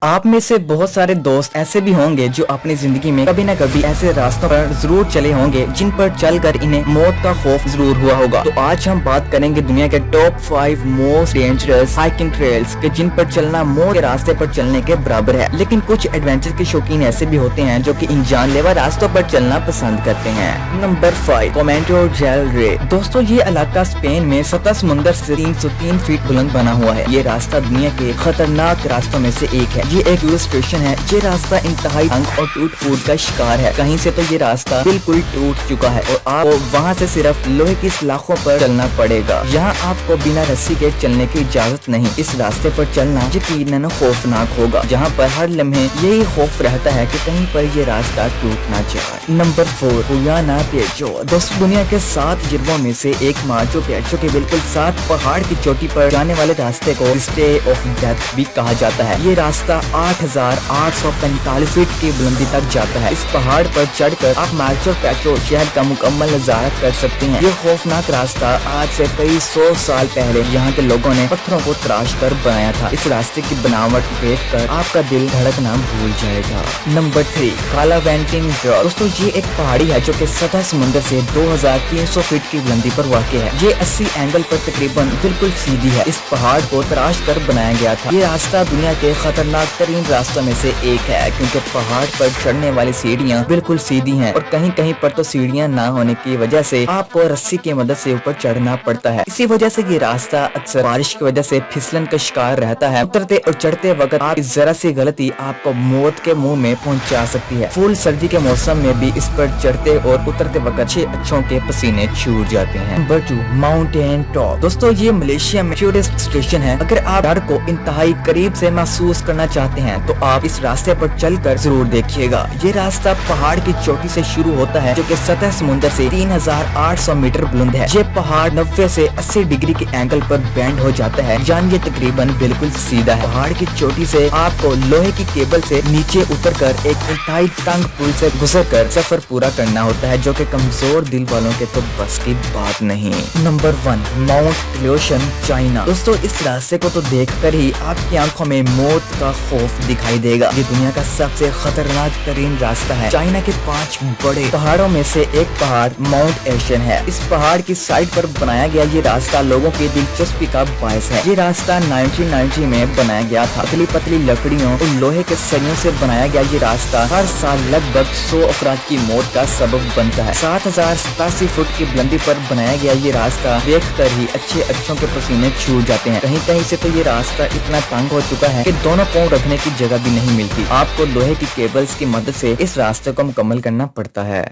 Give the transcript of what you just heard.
आप में से बहुत सारे दोस्त ऐसे भी होंगे जो अपनी जिंदगी में कभी न कभी ऐसे रास्तों पर जरूर चले होंगे जिन पर चलकर इन्हें मौत का खौफ जरूर हुआ होगा। तो आज हम बात करेंगे दुनिया के top 5 most dangerous hiking trails के जिन पर चलना मौत के रास्ते पर चलने के बराबर है। लेकिन कुछ एडवेंचर के शौकीन ऐसे भी होते हैं जो कि इन जानलेवा रास्तों पर चलना पसंद करते हैं। नंबर 5, कोमेंटो डेल रे। दोस्तों, ये इलाका स्पेन में सतह समुंदर से 303 फीट बुलंद बना हुआ है। ये रास्ता दुनिया के खतरनाक रास्तों में से एक है। ये एक टूरिस्ट स्टेशन है। ये रास्ता इंतहाई तंग और टूट फूट का शिकार है। कहीं से तो ये रास्ता बिल्कुल टूट चुका है और आपको वहाँ से सिर्फ लोहे की सलाखों पर चलना पड़ेगा। यहाँ आपको बिना रस्सी के चलने की इजाजत नहीं। इस रास्ते पर चलना यकीनन खौफनाक होगा, जहाँ पर हर लम्हे यही खौफ रहता है कि कहीं पर ये रास्ता टूट ना जाए। नंबर 4, गुयाना पिएचो। दोस्तों, दुनिया के 7 अजूबों में से एक माचू पिच्चू के बिल्कुल 7 पहाड़ की चोटी पर जाने वाले रास्ते को स्टे ऑफ डेथ भी कहा जाता है। ये रास्ता 8,845 फीट की बुलंदी तक जाता है। इस पहाड़ पर चढ़कर आप माचू पिच्चू शहर का मुकम्मल नजारा कर सकते हैं। ये खौफनाक रास्ता आज से कई 100 साल पहले यहाँ के लोगों ने पत्थरों को तराश कर बनाया था। इस रास्ते की बनावट देखकर आपका दिल धड़कना भूल जाएगा। नंबर 3, काला वेंटिंग ड्रॉप। दोस्तों, ये एक पहाड़ी है जो कि सतह समुद्र से 2,300 फीट की बुलंदी पर वाक़ है। ये 80 एंगल पर तकरीबन बिल्कुल सीधी है। इस पहाड़ को तराश कर बनाया गया था। ये रास्ता दुनिया के खतरनाक तरीन रास्तों में से एक है, क्योंकि पहाड़ पर चढ़ने वाली सीढ़ियाँ बिल्कुल सीधी हैं और कहीं कहीं पर तो सीढ़ियाँ ना होने की वजह से आपको रस्सी की मदद से ऊपर चढ़ना पड़ता है। इसी वजह से ये रास्ता अक्सर बारिश की वजह से फिसलन का शिकार रहता है। उतरते और चढ़ते वक्त आप जरा सी गलती आपको मौत के मुंह में पहुंचा सकती है। फुल सर्दी के मौसम में भी इस पर चढ़ते और उतरते वक्त अच्छे अच्छों के पसीने छूट जाते हैं। Number 2, mountain top. दोस्तों, ये मलेशिया में टूरिस्ट स्टेशन है। अगर आप डर को इंतहाई करीब से महसूस करना चाहते हैं तो आप इस रास्ते पर चलकर जरूर देखिएगा। ये रास्ता पहाड़ की चोटी से शुरू होता है जो कि सतह समुद्र से 3,800 मीटर बुलंद है। ये पहाड़ 90 से 80 डिग्री के एंगल पर बेंड हो जाता है, यानी ये तकरीबन बिल्कुल सीधा है। पहाड़ की चोटी से आपको लोहे की केबल से नीचे उतरकर एक इंतहाई तंग पुल से गुजरकर सफर पूरा करना होता है, जो कि कमजोर दिल वालों के तो बस की बात नहीं। Number 1, Mount Lushan, China. दोस्तों, इस रास्ते को तो देखकर ही आपकी आंखों में मौत का खौफ दिखाई देगा। ये दुनिया का सबसे खतरनाक तरीन रास्ता है। चाइना के 5 बड़े पहाड़ों में से एक पहाड़ माउंट एशियन है। इस पहाड़ की साइड पर बनाया गया ये रास्ता लोगों की दिलचस्पी का बायस है। ये रास्ता 1990 में बनाया गया था। पतली पतली लकड़ियों और लोहे के सरियों से बनाया गया ये रास्ता हर साल लगभग 100 अफराद की मौत का सबब बनता है। 7,087 फुट की बुलंदी पर बनाया गया ये रास्ता देख कर ही अच्छे अच्छों के पसीने छूट जाते हैं। कहीं कहीं से तो ये रास्ता इतना तंग हो चुका है कि दोनों पांव रखने की जगह भी नहीं मिलती। आपको लोहे की केबल्स की मदद से इस रास्ते को मुकम्मल करना पड़ता है।